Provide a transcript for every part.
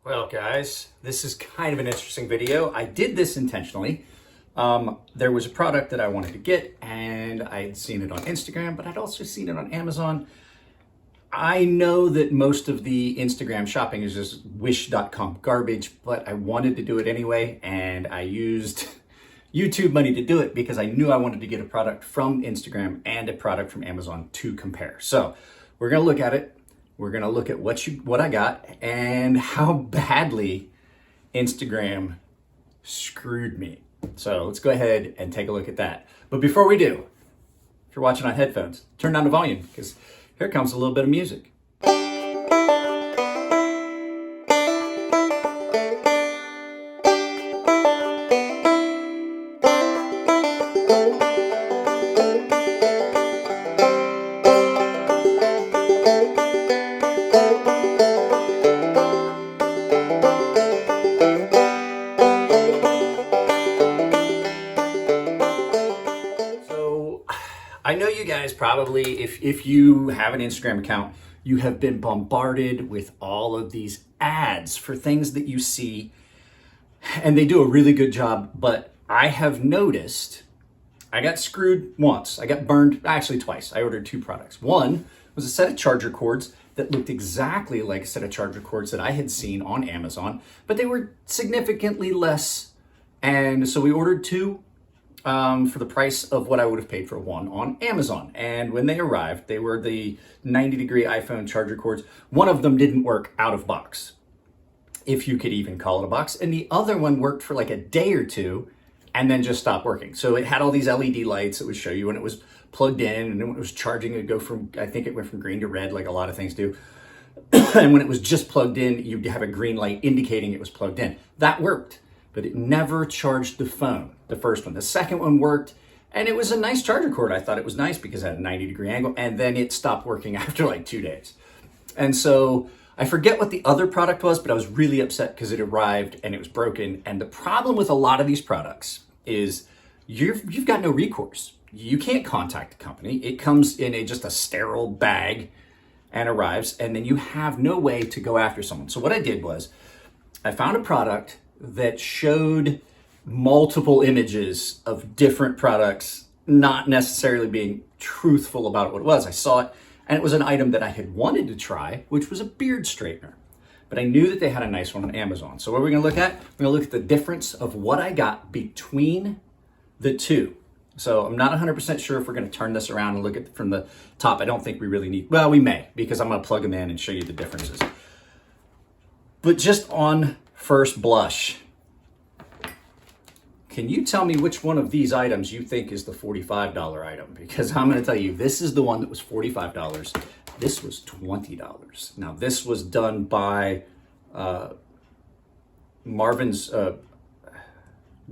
Well, guys, this is kind of an interesting video. I did this intentionally. There was a product that I wanted to get, and I'd seen it on Instagram, but I'd also seen it on Amazon. I know that most of the Instagram shopping is just wish.com garbage, but I wanted to do it anyway, and I used YouTube money to do it because I knew I wanted to get a product from Instagram and a product from Amazon to compare. So we're gonna look at it. We're gonna look at what I got and how badly Instagram screwed me. So let's go ahead and take a look at that. But before we do, if you're watching on headphones, turn down the volume because here comes a little bit of music. I know you guys probably, if you have an Instagram account, you have been bombarded with all of these ads for things that you see, and they do a really good job, but I have noticed I got screwed once. I got burned, actually twice. I ordered two products. One was a set of charger cords that looked exactly like a set of charger cords that I had seen on Amazon, but they were significantly less. And so we ordered two for the price of what I would have paid for one on Amazon. And when they arrived, they were the 90-degree iPhone charger cords. One of them didn't work out of box, if you could even call it a box. And the other one worked for like a day or two and then just stopped working. So it had all these LED lights that would show you when it was plugged in, and then when it was charging, it'd go from, I think it went from green to red like a lot of things do. And when it was just plugged in, you'd have a green light indicating it was plugged in. That worked, but it never charged the phone, the first one. The second one worked, and it was a nice charger cord. I thought it was nice because it had a 90-degree angle, and then it stopped working after like 2 days. And so I forget what the other product was, but I was really upset because it arrived and it was broken. And the problem with a lot of these products is you've got no recourse. You can't contact the company. It comes in just a sterile bag and arrives, and then you have no way to go after someone. So what I did was I found a product that showed multiple images of different products, not necessarily being truthful about what it was. I saw it, and it was an item that I had wanted to try, which was a beard straightener. But I knew that they had a nice one on Amazon. So what are we gonna look at? We're gonna look at the difference of what I got between the two. So I'm not 100% sure if we're gonna turn this around and look at from the top. I don't think we really need, well, we may, because I'm gonna plug them in and show you the differences. But just on first blush, can you tell me which one of these items you think is the $45 item? Because I'm going to tell you, this is the one that was $45. This was $20. Now, this was done by Marvin's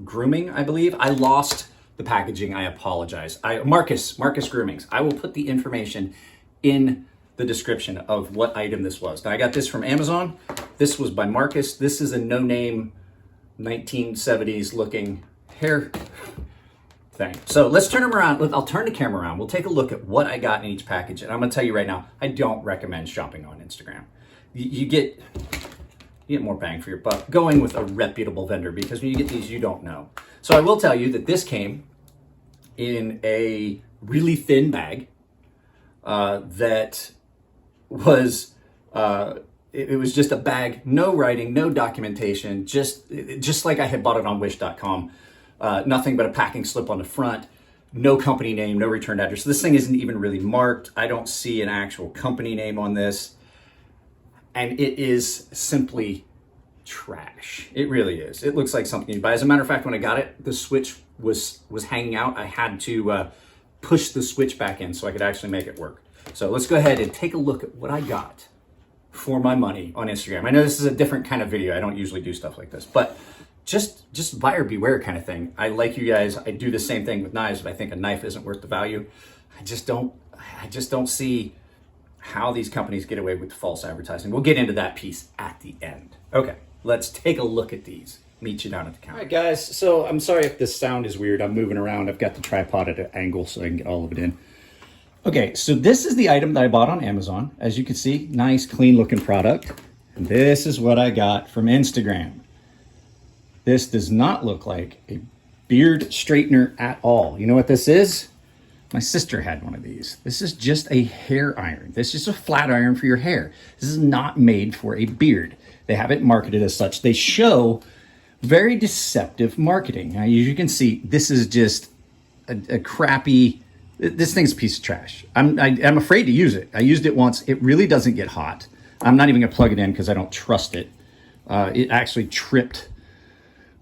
Grooming, I believe. I lost the packaging. I apologize. Marcus Groomings. I will put the information in the description of what item this was. Now, I got this from Amazon. This was by Marcus. This is a no-name 1970s looking hair thing. So let's turn them around. I'll turn the camera around. We'll take a look at what I got in each package. And I'm gonna tell you right now, I don't recommend shopping on Instagram. You get more bang for your buck going with a reputable vendor, because when you get these, you don't know. So I will tell you that this came in a really thin bag that was, it was just a bag, no writing, no documentation, just like I had bought it on wish.com. Nothing but a packing slip on the front, no company name, no return address. This thing isn't even really marked. I don't see an actual company name on this. And it is simply trash. It really is. It looks like something you buy. As a matter of fact, when I got it, the switch was hanging out. I had to push the switch back in so I could actually make it work. So let's go ahead and take a look at what I got for my money on Instagram. I know this is a different kind of video. I don't usually do stuff like this, but just buyer beware kind of thing. I like you guys. I do the same thing with knives. If I think a knife isn't worth the value, I just don't see how these companies get away with false advertising. We'll get into that piece at the end. Okay, let's take a look at these. Meet you down at the counter. All right, guys. So I'm sorry if this sound is weird. I'm moving around. I've got the tripod at an angle so I can get all of it in. Okay, so this is the item that I bought on Amazon. As you can see, nice, clean looking product. And this is what I got from Instagram. This does not look like a beard straightener at all. You know what this is? My sister had one of these. This is just a hair iron. This is a flat iron for your hair. This is not made for a beard. They have it marketed as such. They show very deceptive marketing. Now, as you can see, this is just a crappy, this thing's a piece of trash. I'm afraid to use it. I used it once. It really doesn't get hot. I'm not even gonna plug it in because I don't trust it. It actually tripped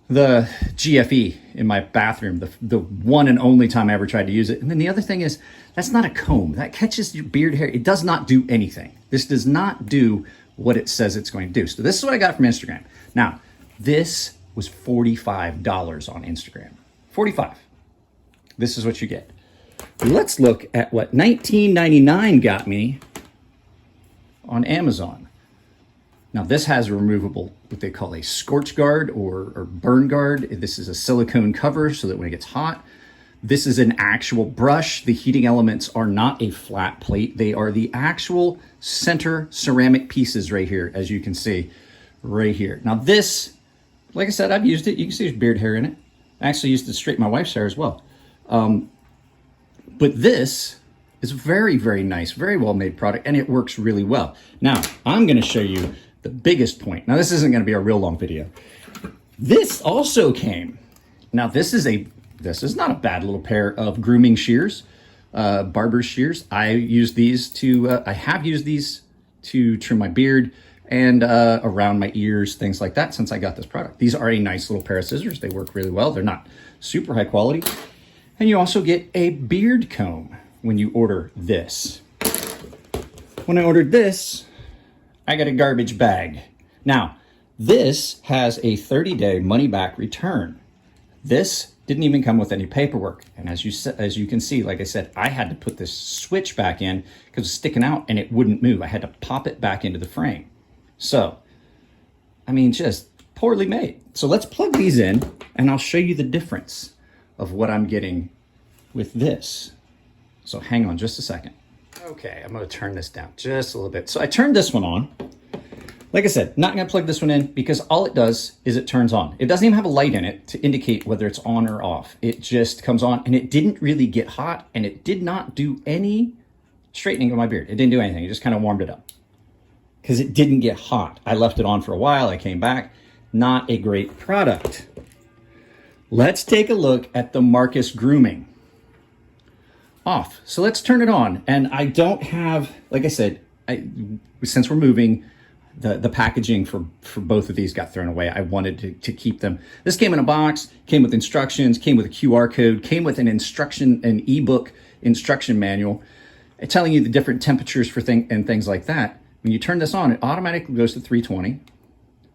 the GFE in my bathroom, the one and only time I ever tried to use it. And then the other thing is, that's not a comb. That catches your beard hair. It does not do anything. This does not do what it says it's going to do. So this is what I got from Instagram. Now, this was $45 on Instagram. 45. This is what you get. Let's look at what $19.99 got me on Amazon. Now this has a removable, what they call a scorch guard or burn guard. This is a silicone cover so that when it gets hot, this is an actual brush. The heating elements are not a flat plate. They are the actual center ceramic pieces right here, as you can see right here. Now this, like I said, I've used it. You can see there's beard hair in it. I actually used it to straighten my wife's hair as well. But this is a very, very nice, very well-made product, and it works really well. Now, I'm gonna show you the biggest point. Now, this isn't gonna be a real long video. This also came. Now, this is not a bad little pair of grooming shears, barber's shears. I have used these to trim my beard and around my ears, things like that, since I got this product. These are a nice little pair of scissors. They work really well. They're not super high quality. And you also get a beard comb when you order this. When I ordered this, I got a garbage bag. Now, this has a 30-day money-back return. This didn't even come with any paperwork. And as you can see, like I said, I had to put this switch back in because it's sticking out and it wouldn't move. I had to pop it back into the frame. So, I mean, just poorly made. So let's plug these in and I'll show you the difference of what I'm getting with this. So hang on just a second. Okay, I'm gonna turn this down just a little bit. So I turned this one on. Like I said, not gonna plug this one in because all it does is it turns on. It doesn't even have a light in it to indicate whether it's on or off. It just comes on and it didn't really get hot and it did not do any straightening of my beard. It didn't do anything, it just kind of warmed it up because it didn't get hot. I left it on for a while, I came back. Not a great product. Let's take a look at the Marcus Grooming. Off. So let's turn it on. And I don't have, like I said, since we're moving, the packaging for both of these got thrown away. I wanted to keep them. This came in a box, came with instructions, came with a QR code, came with an ebook instruction manual telling you the different temperatures for things like that. When you turn this on, it automatically goes to 320,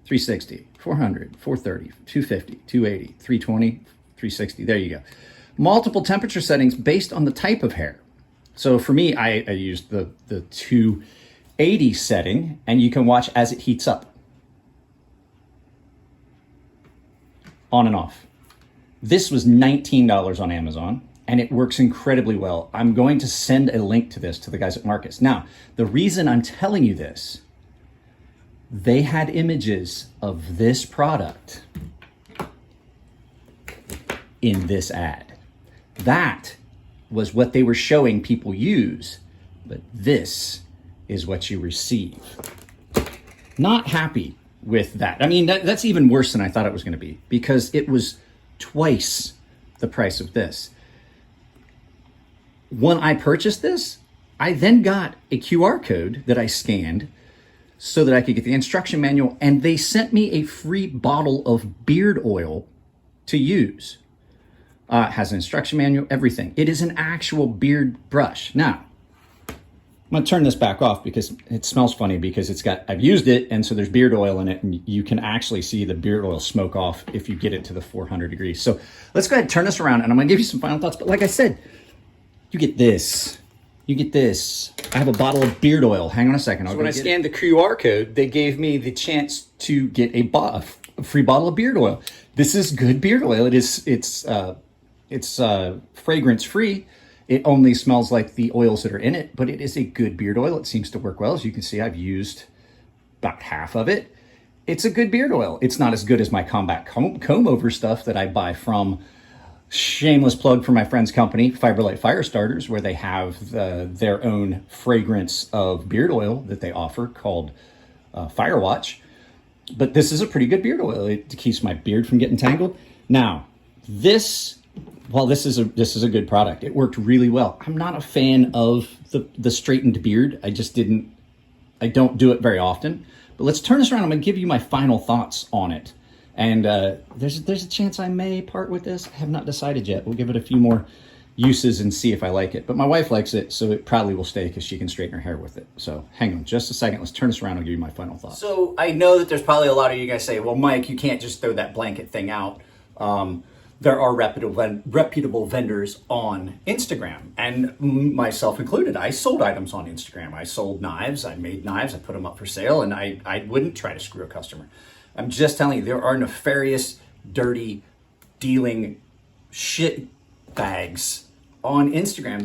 360, 400, 430, 250, 280, 320, 360. There you go. Multiple temperature settings based on the type of hair. So for me, I used the 280 setting, and you can watch as it heats up. On and off. This was $19 on Amazon, and it works incredibly well. I'm going to send a link to this to the guys at Marcus. Now, the reason I'm telling you this, they had images of this product in this ad. That was what they were showing people use, but this is what you receive. Not happy with that. I mean, that's even worse than I thought it was going to be because it was twice the price of this. When I purchased this, I then got a QR code that I scanned so that I could get the instruction manual, and they sent me a free bottle of beard oil to use. It has an instruction manual, everything. It is an actual beard brush. Now, I'm gonna turn this back off because it smells funny because I've used it, and so there's beard oil in it, and you can actually see the beard oil smoke off if you get it to the 400 degrees. So let's go ahead and turn this around, and I'm gonna give you some final thoughts. But like I said, you get this. You get this. I have a bottle of beard oil. Hang on a second. So when I scanned the QR code, they gave me the chance to get a free bottle of beard oil. This is good beard oil. It's fragrance free. It only smells like the oils that are in it, but it is a good beard oil. It seems to work well. As you can see, I've used about half of it. It's a good beard oil. It's not as good as my Combat comb over stuff that I buy from, shameless plug for my friend's company, Fiberlight Fire Starters, where they have their own fragrance of beard oil that they offer called Firewatch. But this is a pretty good beard oil. It keeps my beard from getting tangled. Now, while this is a good product, it worked really well. I'm not a fan of the straightened beard. I don't do it very often. But let's turn this around. I'm going to give you my final thoughts on it. And there's a chance I may part with this. I have not decided yet. We'll give it a few more uses and see if I like it. But my wife likes it, so it probably will stay because she can straighten her hair with it. So hang on just a second. Let's turn this around and give you my final thoughts. So I know that there's probably a lot of you guys say, well, Mike, you can't just throw that blanket thing out. There are reputable vendors on Instagram, and myself included. I sold items on Instagram. I sold knives. I made knives. I put them up for sale, and I wouldn't try to screw a customer. I'm just telling you, there are nefarious, dirty, dealing shit bags on Instagram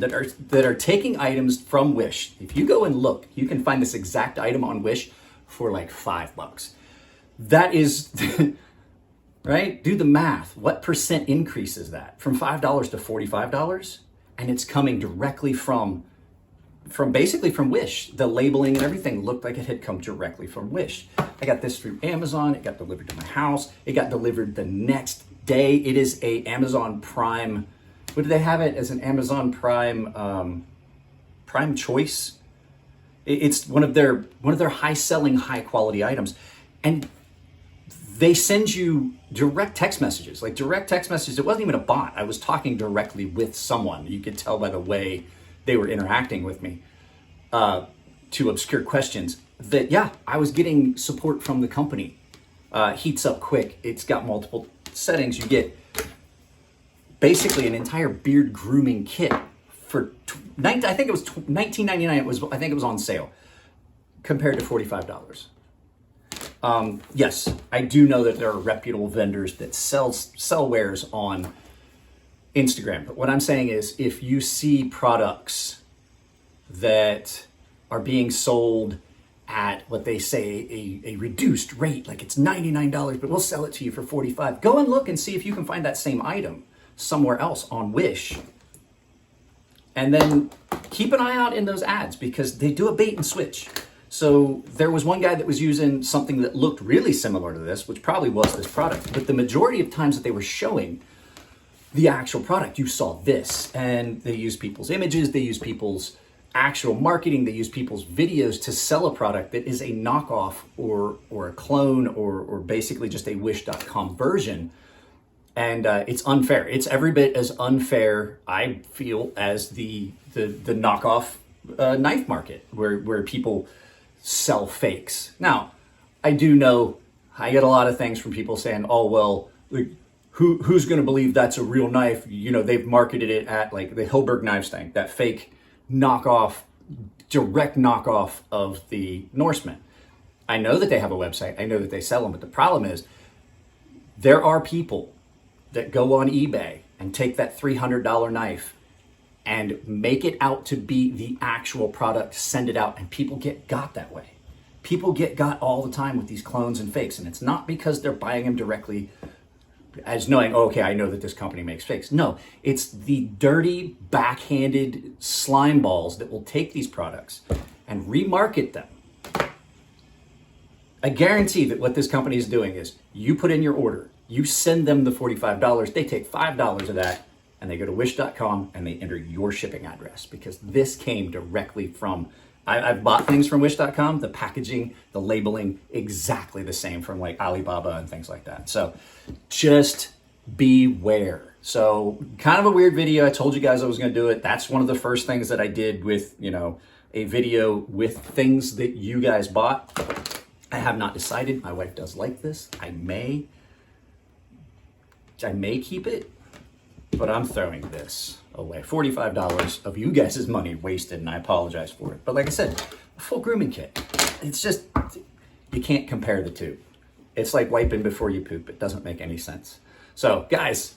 that are taking items from Wish. If you go and look, you can find this exact item on Wish for like $5. That is, right? Do the math. What percent increase is that? From $5 to $45? And it's coming directly from basically from Wish. The labeling and everything looked like it had come directly from Wish. I got this through Amazon. It got delivered to my house. It got delivered the next day. It is a Amazon Prime. What do they have it as? An Amazon Prime Prime Choice. It's one of their high selling, high quality items, and they send you direct text messages. Like direct text messages. It wasn't even a bot. I was talking directly with someone. You could tell by the way they were interacting with me to obscure questions that, yeah, I was getting support from the company. Heats up quick. It's got multiple settings. You get basically an entire beard grooming kit for I think it was $19.99. I think it was on sale compared to $45. Yes, I do know that there are reputable vendors that sell wares on Instagram. But what I'm saying is, if you see products that are being sold at what they say a reduced rate, like it's $99, but we'll sell it to you for $45, go and look and see if you can find that same item somewhere else on Wish. And then keep an eye out in those ads because they do a bait and switch. So there was one guy that was using something that looked really similar to this, which probably was this product, but the majority of times that they were showing the actual product, you saw this, and they use people's images, they use people's actual marketing, they use people's videos to sell a product that is a knockoff or a clone or basically just a Wish.com version. And it's unfair. It's every bit as unfair, I feel, as the knockoff knife market where people sell fakes. Now, I do know I get a lot of things from people saying, oh, well, who's going to believe that's a real knife? You know, they've marketed it at like the Hilberg Knives thing, that fake knockoff, direct knockoff of the Norseman. I know that they have a website. I know that they sell them. But the problem is there are people that go on eBay and take that $300 knife and make it out to be the actual product, send it out, and people get got that way. People get got all the time with these clones and fakes, and it's not because they're buying them directly as knowing, oh, okay, I know that this company makes fakes. No, it's the dirty, backhanded slime balls that will take these products and remarket them. I guarantee that what this company is doing is you put in your order, you send them the $45, they take $5 of that, and they go to Wish.com and they enter your shipping address because this came directly from, I've bought things from Wish.com, the packaging, the labeling, exactly the same from like Alibaba and things like that. So just beware. So kind of a weird video. I told you guys I was going to do it. That's one of the first things that I did with, a video with things that you guys bought. I have not decided. My wife does like this. I may keep it, but I'm throwing this away. $45 of you guys' money wasted, and I apologize for it. But like I said, a full grooming kit. It's just, you can't compare the two. It's like wiping before you poop. It doesn't make any sense. So guys,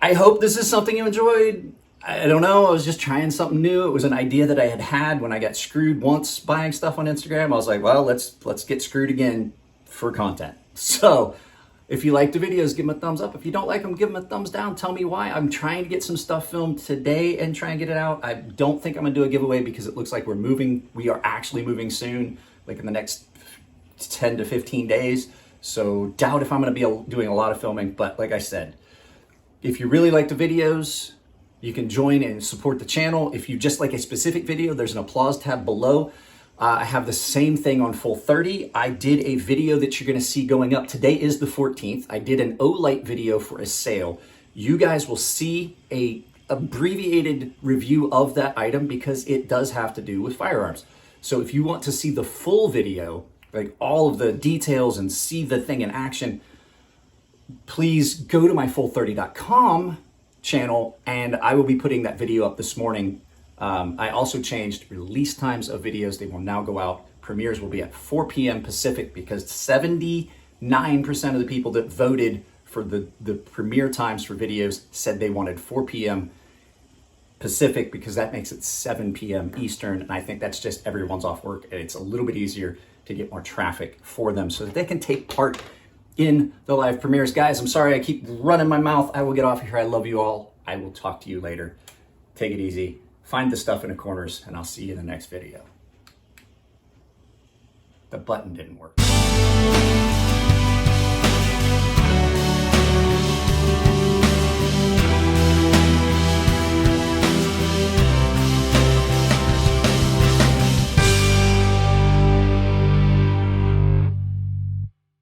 I hope this is something you enjoyed. I don't know. I was just trying something new. It was an idea that I had when I got screwed once buying stuff on Instagram. I was like, well, let's get screwed again for content. So if you like the videos, give them a thumbs up. If you don't like them, give them a thumbs down. Tell me why. I'm trying to get some stuff filmed today and try and get it out. I don't think I'm gonna do a giveaway because it looks like we're moving. We are actually moving soon, like in the next 10 to 15 days. So doubt if I'm gonna be doing a lot of filming, but like I said, if you really like the videos, you can join and support the channel. If you just like a specific video, there's an applause tab below. I have the same thing on Full30. I did a video that you're gonna see going up. Today is the 14th. I did an Olight video for a sale. You guys will see a abbreviated review of that item because it does have to do with firearms. So if you want to see the full video, like all of the details and see the thing in action, please go to my full30.com channel and I will be putting that video up this morning. I also changed release times of videos. They will now go out. Premieres will be at 4 p.m. Pacific because 79% of the people that voted for the premiere times for videos said they wanted 4 p.m. Pacific because that makes it 7 p.m. Eastern. And I think that's just everyone's off work and it's a little bit easier to get more traffic for them so that they can take part in the live premieres. Guys, I'm sorry I keep running my mouth. I will get off here. I love you all. I will talk to you later. Take it easy. Find the stuff in the corners, and I'll see you in the next video. The button didn't work.